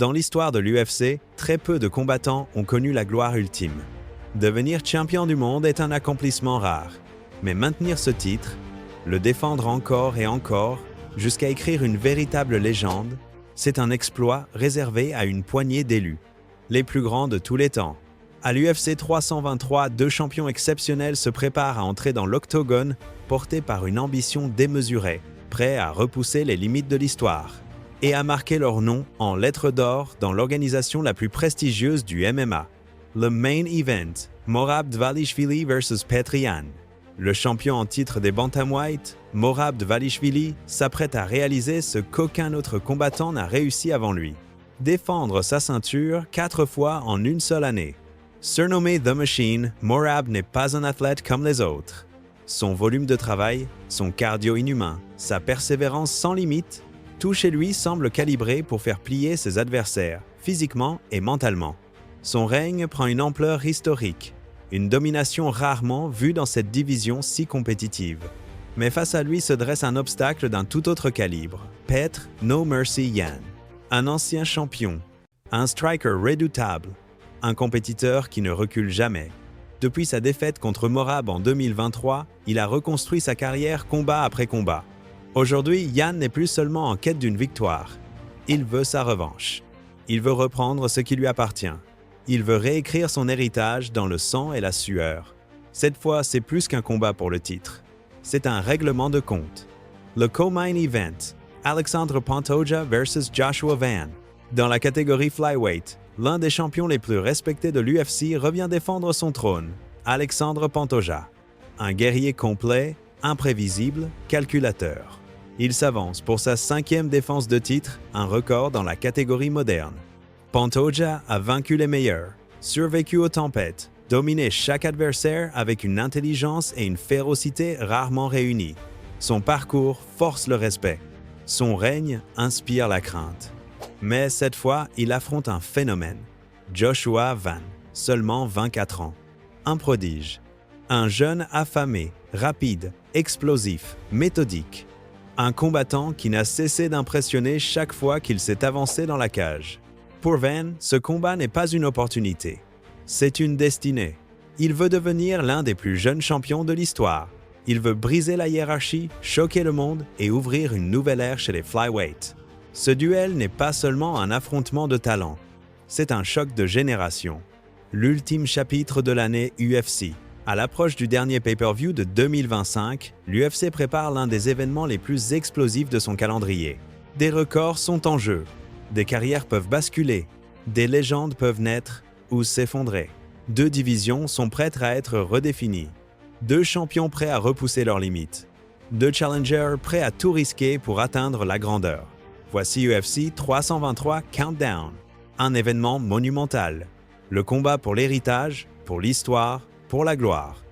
Dans l'histoire de l'UFC, très peu de combattants ont connu la gloire ultime. Devenir champion du monde est un accomplissement rare. Mais maintenir ce titre, le défendre encore et encore, jusqu'à écrire une véritable légende, c'est un exploit réservé à une poignée d'élus, les plus grands de tous les temps. À l'UFC 323, deux champions exceptionnels se préparent à entrer dans l'octogone, portés par une ambition démesurée, prêts à repousser les limites de l'histoire, et à marquer leur nom en lettres d'or dans l'organisation la plus prestigieuse du MMA. Le Main Event, Morab Dvalishvili vs Petr Yan. Le champion en titre des Bantamweight, Morab Dvalishvili, s'apprête à réaliser ce qu'aucun autre combattant n'a réussi avant lui. Défendre sa ceinture 4 fois en une seule année. Surnommé The Machine, Morab n'est pas un athlète comme les autres. Son volume de travail, son cardio inhumain, sa persévérance sans limite, tout chez lui semble calibré pour faire plier ses adversaires, physiquement et mentalement. Son règne prend une ampleur historique, une domination rarement vue dans cette division si compétitive. Mais face à lui se dresse un obstacle d'un tout autre calibre, Petr No Mercy Yan. Un ancien champion, un striker redoutable, un compétiteur qui ne recule jamais. Depuis sa défaite contre Morab en 2023, il a reconstruit sa carrière combat après combat. Aujourd'hui, Yan n'est plus seulement en quête d'une victoire. Il veut sa revanche. Il veut reprendre ce qui lui appartient. Il veut réécrire son héritage dans le sang et la sueur. Cette fois, c'est plus qu'un combat pour le titre. C'est un règlement de compte. Le co-main event, Alexandre Pantoja vs Joshua Van. Dans la catégorie flyweight, l'un des champions les plus respectés de l'UFC revient défendre son trône, Alexandre Pantoja. Un guerrier complet, imprévisible, calculateur. Il s'avance pour sa 5e défense de titre, un record dans la catégorie moderne. Pantoja a vaincu les meilleurs, survécu aux tempêtes, dominé chaque adversaire avec une intelligence et une férocité rarement réunies. Son parcours force le respect. Son règne inspire la crainte. Mais cette fois, il affronte un phénomène. Joshua Van, seulement 24 ans. Un prodige. Un jeune affamé, rapide, explosif, méthodique. Un combattant qui n'a cessé d'impressionner chaque fois qu'il s'est avancé dans la cage. Pour Van, ce combat n'est pas une opportunité. C'est une destinée. Il veut devenir l'un des plus jeunes champions de l'histoire. Il veut briser la hiérarchie, choquer le monde et ouvrir une nouvelle ère chez les flyweights. Ce duel n'est pas seulement un affrontement de talent, c'est un choc de génération. L'ultime chapitre de l'année UFC. À l'approche du dernier pay-per-view de 2025, l'UFC prépare l'un des événements les plus explosifs de son calendrier. Des records sont en jeu, des carrières peuvent basculer, des légendes peuvent naître ou s'effondrer. 2 divisions sont prêtes à être redéfinies. 2 champions prêts à repousser leurs limites. 2 challengers prêts à tout risquer pour atteindre la grandeur. Voici UFC 323 Countdown, un événement monumental. Le combat pour l'héritage, pour l'histoire, pour la gloire.